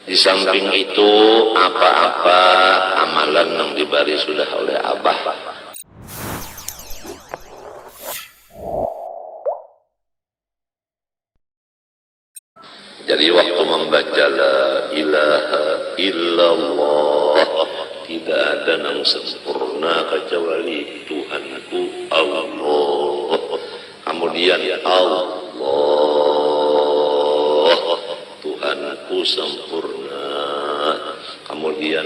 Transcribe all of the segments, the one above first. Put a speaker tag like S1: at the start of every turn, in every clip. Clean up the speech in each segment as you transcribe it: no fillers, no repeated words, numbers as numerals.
S1: Di samping itu apa-apa amalan yang diberi sudah oleh Abah. Jadi waktu membaca la ilaha illallah, tidak ada yang sempurna kecuali Tuhanku Allah. Kemudian Allah, Tuhanku sempurna. Kemudian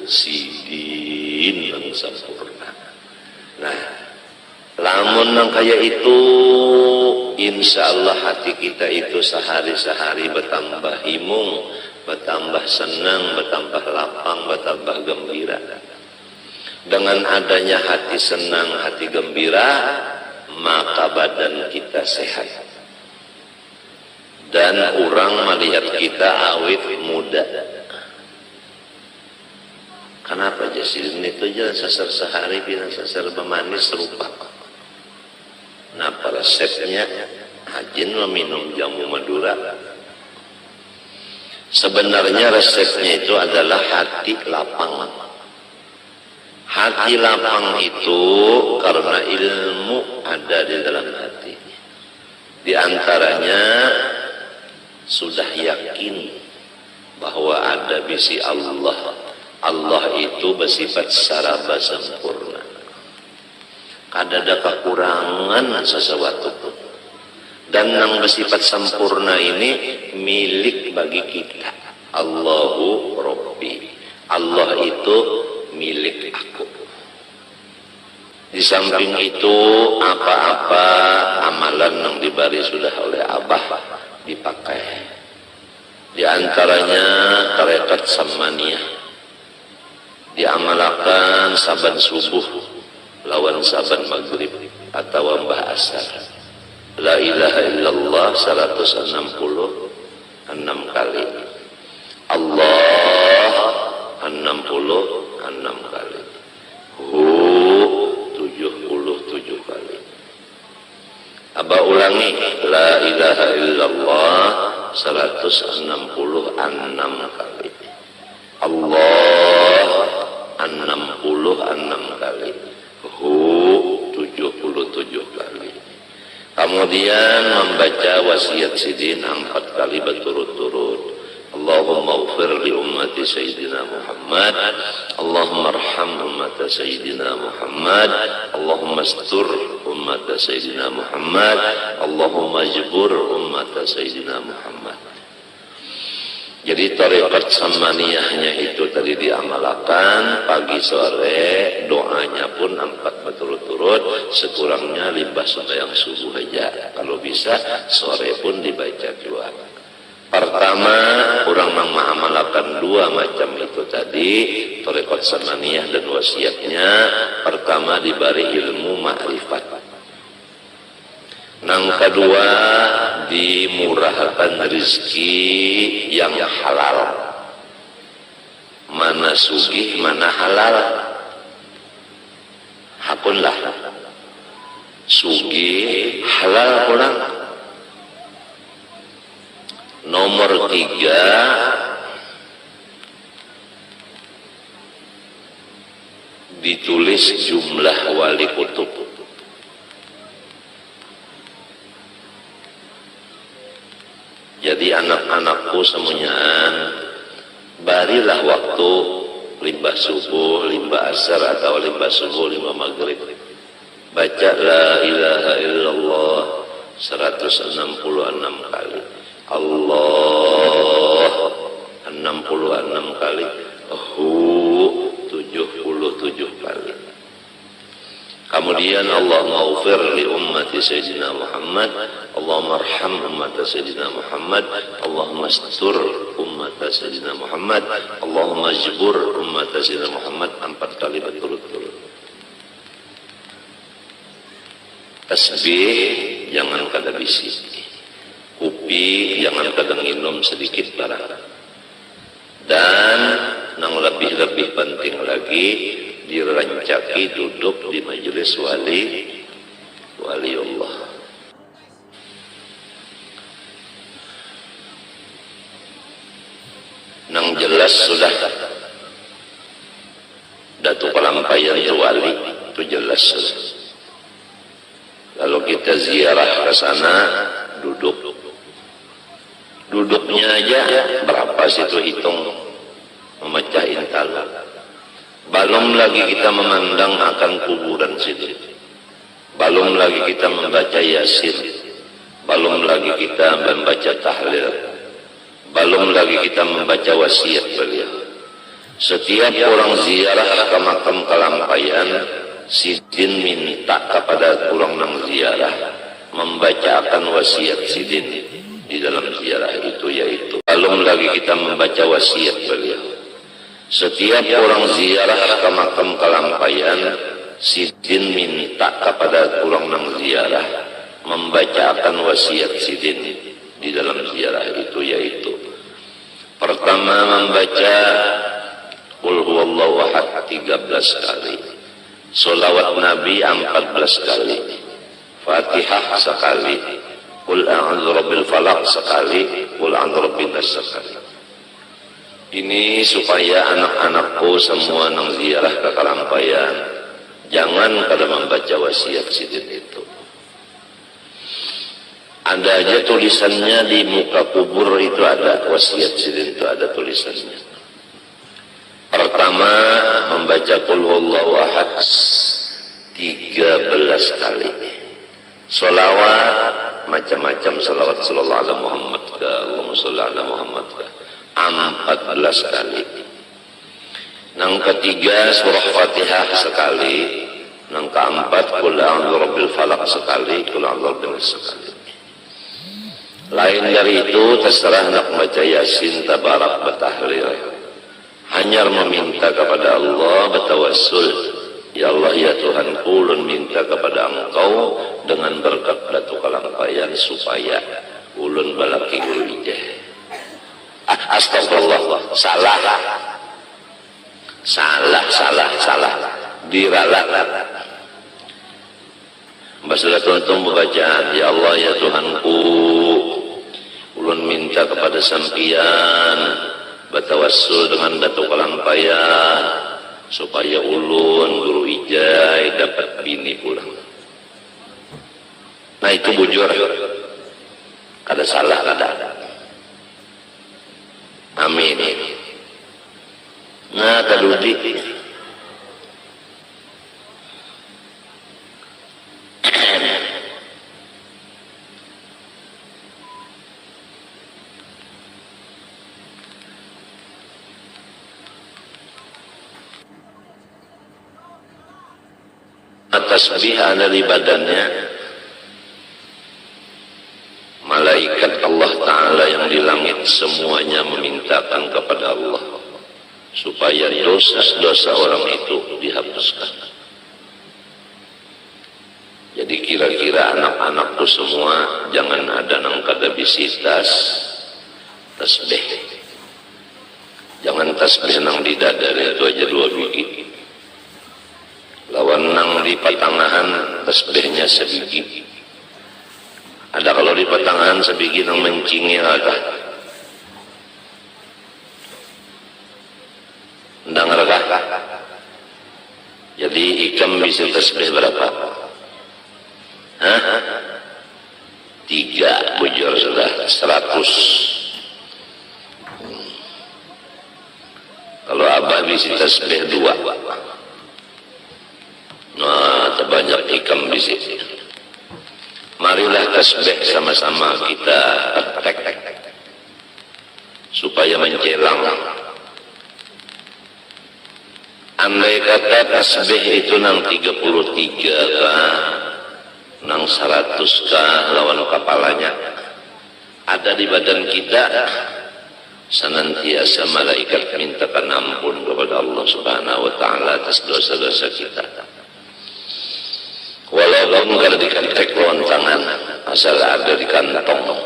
S1: sidin yang sempurna. Nah, lamun yang kayak itu, insya Allah hati kita itu sehari-sehari bertambah himung, bertambah senang, bertambah lapang, bertambah gembira. Dengan adanya hati senang, hati gembira, maka badan kita sehat. Dan orang melihat kita awet muda. Kenapa jasin itu aja sasar sehari bina sasar bemanis serupa. Nah, resepnya hajin meminum jamu Madura. Sebenarnya resepnya itu adalah hati lapang. Hati lapang itu karena ilmu ada di dalam hati. Di antaranya sudah yakin bahwa ada bisi Allah. Allah itu bersifat saraba sempurna. Ada kekurangan sesuatu. Dan yang bersifat sempurna ini milik bagi kita. Allahu Rabbi. Allah itu milik aku. Di samping itu apa-apa amalan yang diberi sudah oleh Abah dipakai. Di antaranya tarekat samaniyah diamalkan saban subuh lawan saban maghrib atau mbah asar. La ilaha illallah 166 kali. Allah 66 kali. Hu 77 kali. Aba ulangi, la ilaha illallah 166 kali. Allah 66 kali. Hu 77 kali. Kemudian membaca wasiat sidin 4 kali berturut-turut. Allahumma ighfir li ummati Sayyidina Muhammad, Allahumma arham ummata Sayyidina Muhammad, Allahumma astur ummata Sayyidina Muhammad, Allahumma jbur ummata Sayyidina Muhammad. Jadi tarekat samaniyahnya itu tadi diamalkan pagi sore, doanya pun 4 berturut-turut, sekurangnya limbah sembahyang subuh aja. Kalau bisa sore pun dibaca 2. Pertama, orang mengamalkan 2 macam itu tadi, tarekat samaniyah dan wasiatnya. Pertama diberi ilmu ma'rifat. Yang kedua dimurahkan rezeki yang halal. Mana sugih, mana halal. Hakunlah sugih halal pulang. Nomor 3 ditulis jumlah wali kutub. Jadi anak-anakku semuanya barilah waktu limbah subuh, limbah asar atau limbah subuh, limbah maghrib. Baca la ilaha illallah 166 kali. Allah 66 kali. Hu 77 kali. Kemudian Allahumma ighfir li ummati Sayyidina Muhammad, Allahumma arham ummata Sayyidina Muhammad, Allahumma astur ummata Sayyidina Muhammad, Allahumma jbur ummata Sayyidina Muhammad 4 kali berturut-turut. Tasbih jangan kada bisi. Kopi jangan kada minum sedikit barang. Dan yang lebih penting lagi dirancaki duduk di majelis wali Allah. nang jelas sudah Datuk Kalampayan itu wali, itu jelas. Kalau kita ziarah ke sana, duduknya aja berapa situ hitung memecah intal. Belum lagi kita memandang akan kuburan situ, belum lagi kita membaca Yasin, belum lagi kita membaca tahlil, belum lagi kita membaca wasiat beliau. Setiap orang ziarah ke makam Kalampayan, Sidin minta kepada pulang nang ziarah membacakan wasiat Sidin di dalam ziarah itu, yaitu belum lagi kita membaca wasiat beliau. Setiap orang ziarah ke makam Kalampayan, Sidin minta kepada pulang nang ziarah membacakan wasiat Sidin di dalam ziarah itu, yaitu pertama membaca Qul huwallahu ahad 13 kali, sholawat Nabi 14 kali, Fatihah sekali, Qul a'udzu birabbil falaq sekali, Qul a'udzu birabbin nas sekali. Ini supaya anak-anakku semua nang ziarah ke Kalampayan jangan kada membaca wasiat Sidin itu. Ada aja tulisannya di muka kubur itu, ada wasiat Sidin itu, ada tulisannya. Pertama membaca Qul huwallahu ahad 13 kali. Sholawat macam-macam, sholawat sallallahu alaihi Muhammad ka Allahumma sholli ala Muhammad ka 14 kali. Yang ketiga surah Fatihah sekali. Yang keempat Qul a'udzu birabbil falaq sekali, Qul a'udzu birabbin nas sekali. Lain dari itu terserah nak baca Yasin, tabarak, batahlil. Hanya meminta kepada Allah, bertawassul, ya Allah ya Tuhanku, ulun minta kepada Engkau dengan berkat Datuk Kalampayan supaya ulun balaki guru ijeh. Astagfirullah, salah diralat. Masalah tuan-tuan bacaan, ya Allah ya Tuhanku, ulun minta kepada sampian bertawassul dengan Datuk Kalampayan supaya ulun guru ijai dapat bini pulang. Nah itu bujur, kada salah kada. Amin. Nah kadudi tasbih ada di badannya. Malaikat Allah Ta'ala yang di langit semuanya memintakan kepada Allah supaya dosa-dosa orang itu dihapuskan. Jadi kira-kira anak-anakku semua jangan ada nang kada bisi tasbih. Jangan tasbih nang di dada itu aja 2 biji. Lawan nang di patangahan tasbihnya sebiji. Ada kalau di patangahan sebiji nang mencingir ada. Ndang regah. Jadi ikam bisa tasbih berapa? Hah? 3 bujur sudah 100. Kalau abah bisa tasbih 2. Nah, terbanyak ikam bisi. Marilah tasbih sama-sama kita praktek supaya menjelang. Andai kata tasbih itu nang 33 kah, nang 100 kah lawan kepalanya ada di badan kita, senantiasa malaikat mintakan ampun kepada Allah Subhanahu wa Ta'ala atas dosa-dosa kita. Walaupun kalau dikantek lawan tangan, asal ada di kantong.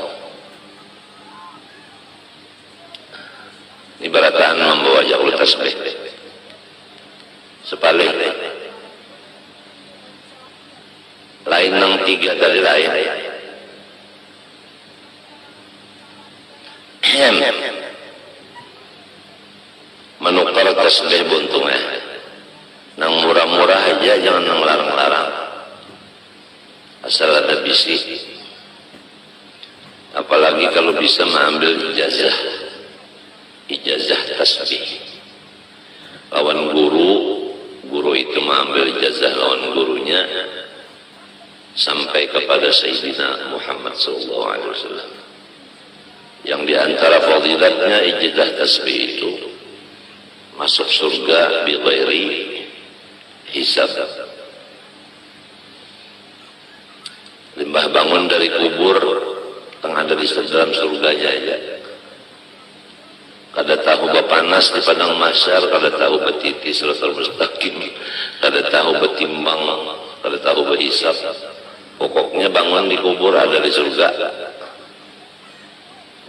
S1: Ibaratkan membawa jauh tasbih. Sebaliknya, lain nang 3 dari lain. tasbih buntung nang murah-murah aja, jangan nang larang-larang asal ada bisi. Apalagi kalau bisa mengambil ijazah tasbih lawan guru itu mengambil ijazah lawan gurunya sampai kepada Sayyidina Muhammad SAW, yang diantara fadilatnya ijazah tasbih itu masuk surga bi ghairi hisab. Limbah bangun dari kubur tengah dari dalam surganya aja. Kada tahu bapanas di padang mahsyar, kada tahu betiti siratal mustaqim, kada tahu betimbang, kada tahu berhisab. Pokoknya bangun di kubur ada di surga.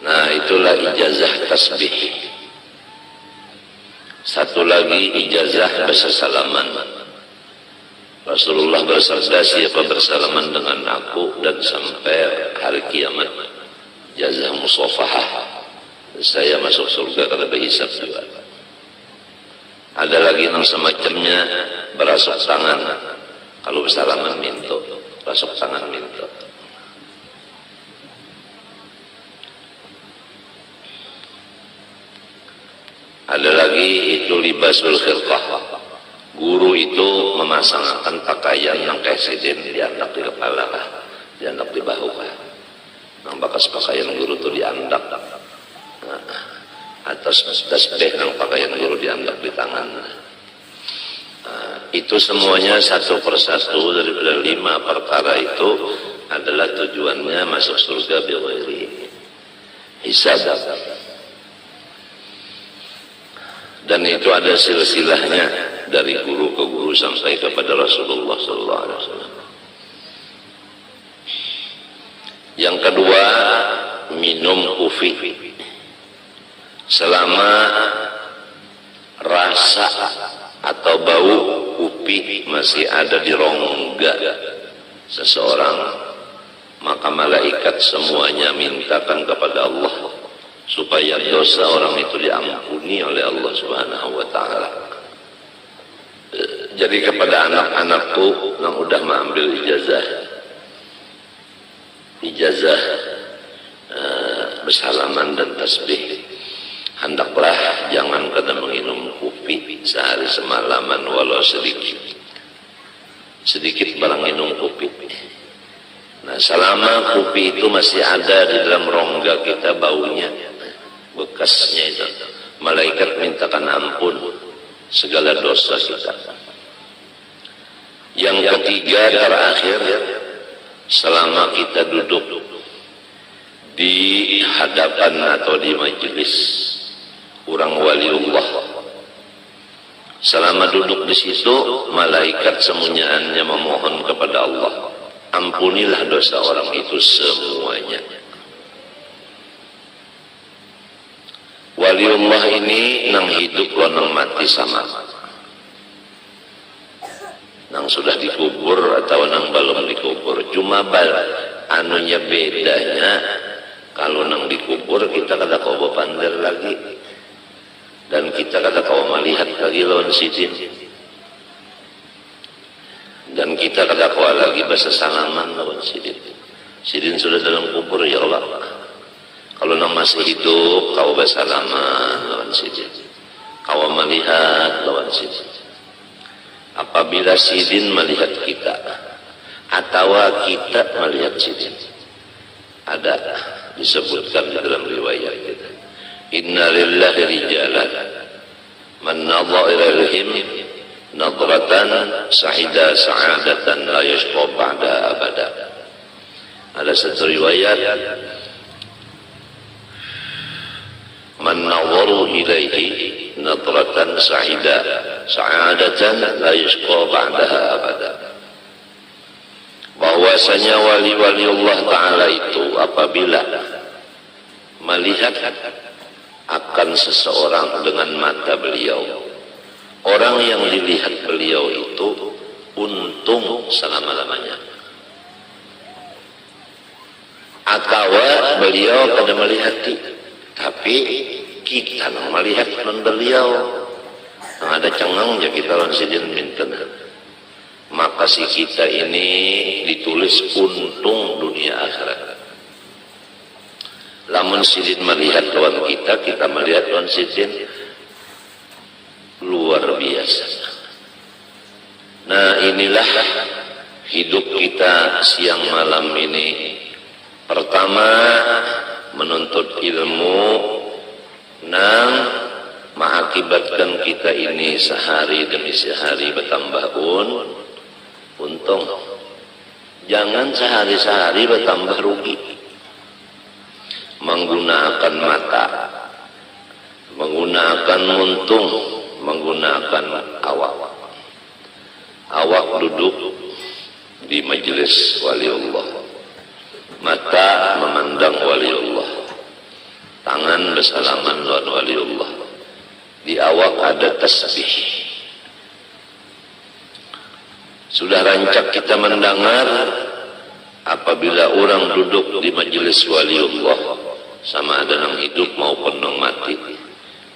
S1: Nah, itulah ijazah tasbih. Satu lagi ijazah bersalaman. Rasulullah bersabda, siapa bersalaman dengan aku dan sampai hari kiamat, jazah musafahah, saya masuk surga kada berhisab juga. Ada lagi yang semacamnya berasuk tangan, kalau bersalaman minta, rasuk tangan minta. Ada lagi itu libasul khirqah. Guru itu memasangkan pakaian yang presiden diandak di kepala, diandak di bahu. Nang bakas pakaian guru itu diandak. Atas tasbih nang pakaian guru diandak di tangan. Itu semuanya satu persatu daripada 5 perkara itu adalah tujuannya masuk surga bi ghairi hisab. Dan itu ada silsilahnya dari guru ke guru sampai kepada Rasulullah SAW. Yang kedua, minum kufi selama rasa atau bau kopi masih ada di rongga seseorang, maka malaikat semuanya mintakan kepada Allah supaya dosa orang itu diampuni oleh Allah Subhanahu wa taala. Jadi kepada anak-anakku yang udah mengambil ijazah bersalaman dan tasbih, hendaklah jangan kena menginum kopi sehari semalaman walau sedikit barang minum kopi. Nah, selama kopi itu masih ada di dalam rongga kita, baunya, bekasnya itu, malaikat mintakan ampun segala dosa kita. Yang ketiga terakhir, selama kita duduk di hadapan atau di majelis orang waliullah, selama duduk di situ, malaikat semuanya memohon kepada Allah, ampunilah dosa orang itu semuanya. Waliullah ini nang hidup lo nang mati sama, nang sudah dikubur atau nang belum dikubur. Cuma anunya bedanya, kalau nang dikubur kita kada kau pandar lagi, dan kita kada kau melihat lagi lawan sidin, dan kita kada kau lagi bahasa salaman lawan sidin. Sidin sudah dalam kubur, ya Allah. Kalau nang masih hidup, kau bersalaman lawan sidin, kau melihat lawan sidin. Apabila sidin melihat kita, atau kita melihat sidin, ada disebutkan di dalam riwayat kita, inna lillahi rijalan man nadha ilaihim nadratan sa'ida sa'adatan la yashqa ba'da abada. Ada satu riwayat, man nadharu ilaihi nadratan sa'ida sa'adatan la yashqa ba'daha abada. Bahwasanya wali-wali Allah Ta'ala itu apabila melihat akan seseorang dengan mata beliau, orang yang dilihat beliau itu untung selama-lamanya. Atau beliau pada melihat, tapi kita melihat non beliau, ada cengang ya kita lawan sidin minten. Maka si kita ini ditulis untung dunia akhirat. Lamun sidin melihat lawan kita, kita melihat lawan sidin, luar biasa. Nah inilah hidup kita siang malam ini. Pertama menuntut ilmu nang mengakibatkan kita ini sehari demi sehari bertambah untung. Jangan sehari-sehari bertambah rugi. Menggunakan mata, menggunakan muntung, menggunakan awak. Awak duduk di majelis waliullah, mata memandang waliullah, tangan bersalaman lawan waliullah, di awak ada tasbih. Sudah rancak kita mendengar apabila orang duduk di majelis waliullah, sama ada nang hidup maupun nang mati,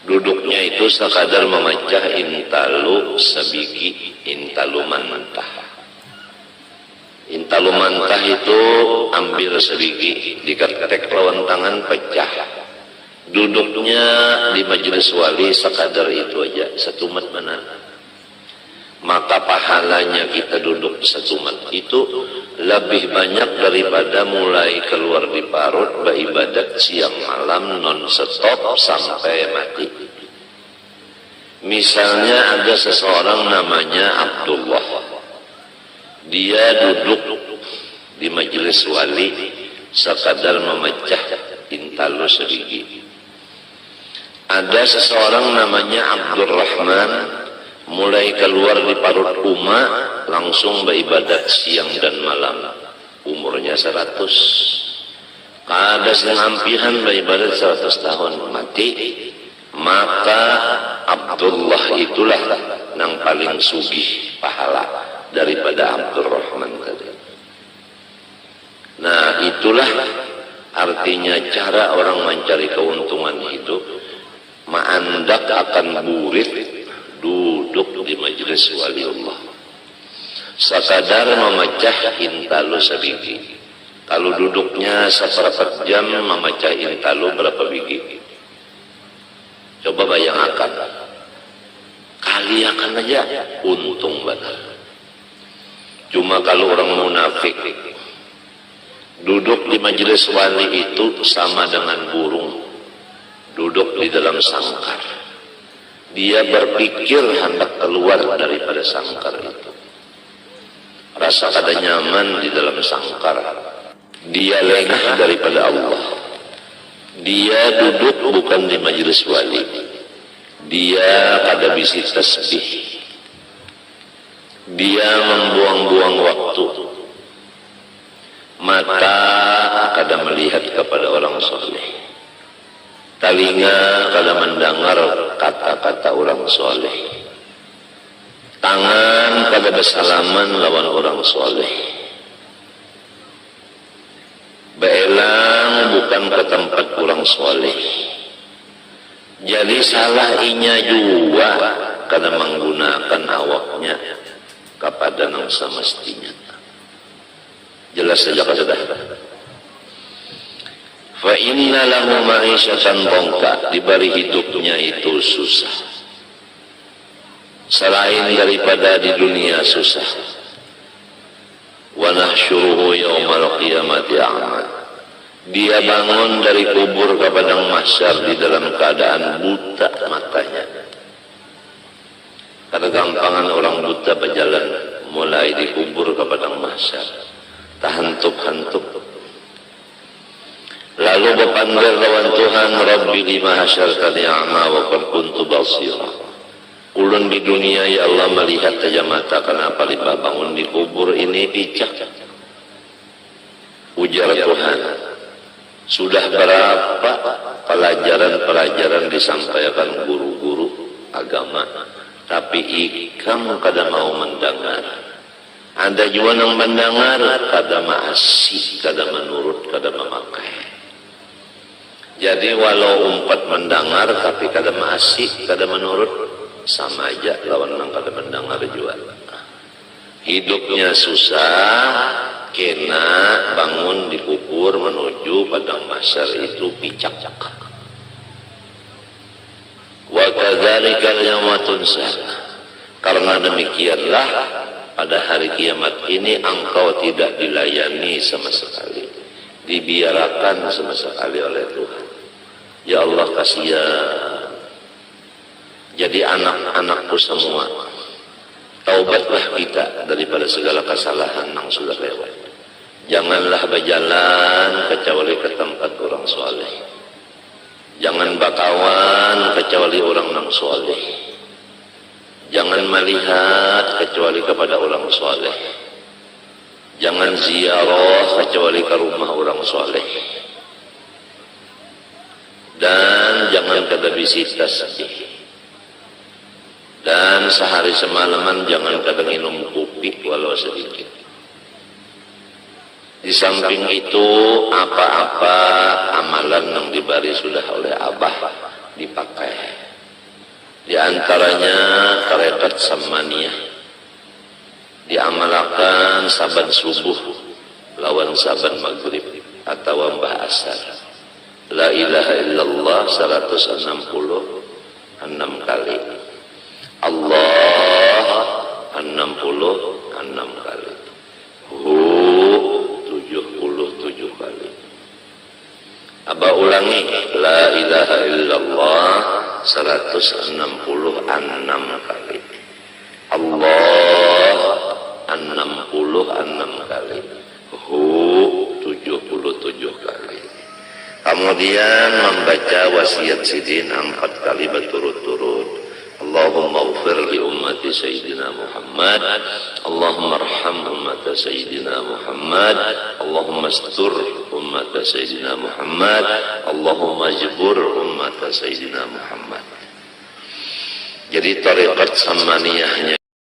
S1: duduknya itu sekadar memecah intalu sabiki, intalu mantah. Intalu mantah itu ambil sabiki, diketek lawan tangan pecah. Duduknya di majelis wali sekadar itu aja, satu mat mana. Maka pahalanya kita duduk satu mat itu lebih banyak daripada mulai keluar di parut beribadat siang malam non stop sampai mati. Misalnya ada seseorang namanya Abdullah, dia duduk di majelis wali sekadar memecah intalu serigi. Ada seseorang namanya Abdurrahman, mulai keluar di parut umma langsung beribadat siang dan malam, umurnya 100. Ada sengampihan beribadat 100 tahun mati. Maka Abdullah itulah yang paling sugih pahala daripada Abdurrahman tadi. Nah itulah artinya cara orang mencari keuntungan hidup. Ma'andak akan burit duduk di majelis waliullah, sekadar memecah intalu sabiki. Kalau duduknya seperempat jam memecah intalu berapa biji? Coba bayangkan, kaliakan aja untung benar. Cuma kalau orang munafik duduk di majelis wali itu sama dengan burung duduk di dalam sangkar. Dia berpikir hendak keluar daripada sangkar itu. Rasa kada nyaman di dalam sangkar. Dia lengah daripada Allah. Dia duduk bukan di majelis wali. Dia kada bisi tasbih. Dia membuang-buang waktu. Mata kada melihat kepada orang soleh. Telinga kada mendengar kata-kata orang soleh. Tangan kada bersalaman lawan orang soleh. Beelang bukan ke tempat orang soleh. Jadi salah inya juga kada menggunakan awaknya kepada yang semestinya. Jelas saja sudah. Fa inna lahu ma'isyatan dhanka, diberi hidupnya itu susah. Selain daripada di dunia susah. Wa nahsyuruhu yaumal qiyamati a'ma. Dia bangun dari kubur ke padang mahsyar di dalam keadaan buta matanya. Kada gampangan orang buta berjalan mulai di kubur ke padang mahsyar. Tahantup-hantup. Lalu berpanggil lawan Tuhan, Rabbi lima hasyartani a'ma wa qad kuntu basira. Ulun di dunia ya Allah melihat saja mata, kenapa lipat bangun di kubur ini picak? Ujar Tuhan, sudah berapa pelajaran-pelajaran disampaikan guru-guru agama, tapi ikam kada mau mendengar. Ada juga yang mendengar kada maasih, kada menurut, kada memakai. Jadi walau umpat mendengar tapi kada masih, kada menurut, sama aja lawan nang kada mendengar jual. Hidupnya susah, kena bangun dikubur menuju padang mahsyar itu picak. Wa kadzalika yauma tunsa. Karena demikianlah pada hari kiamat ini engkau tidak dilayani sama sekali, dibiarkan sama sekali oleh Tuhan. Ya Allah, kasihan. Jadi anak-anakku semua, taubatlah kita daripada segala kesalahan yang sudah lewat. Janganlah berjalan kecuali ke tempat orang soleh. Jangan bakawan kecuali orang yang soleh. Jangan melihat kecuali kepada orang soleh. Jangan ziarah kecuali ke rumah orang soleh. Dan jangan kada visitas. Dan sehari semalaman jangan kada minum kopi walau sedikit. Di samping itu apa-apa amalan yang diberi sudah oleh Abah dipakai. Di antaranya tarekat samaniyah diamalkan saban subuh lawan saban maghrib atau mbah asar. La ilaha illallah 166 kali. Allah 66 kali. Hu 77 kali. Aba ulangi, la ilaha illallah 166 kali. Allah 66 kali. Hu 77 kali. Kemudian membaca wasiat sidin 4 kali berturut-turut. Allahumma ghfir li ummati Sayyidina Muhammad, Allahumma arham ummata Sayyidina Muhammad, Allahumma astur ummata Sayyidina Muhammad, Allahumma jibur ummata Sayyidina Muhammad. Jadi tarekat samaniyahnya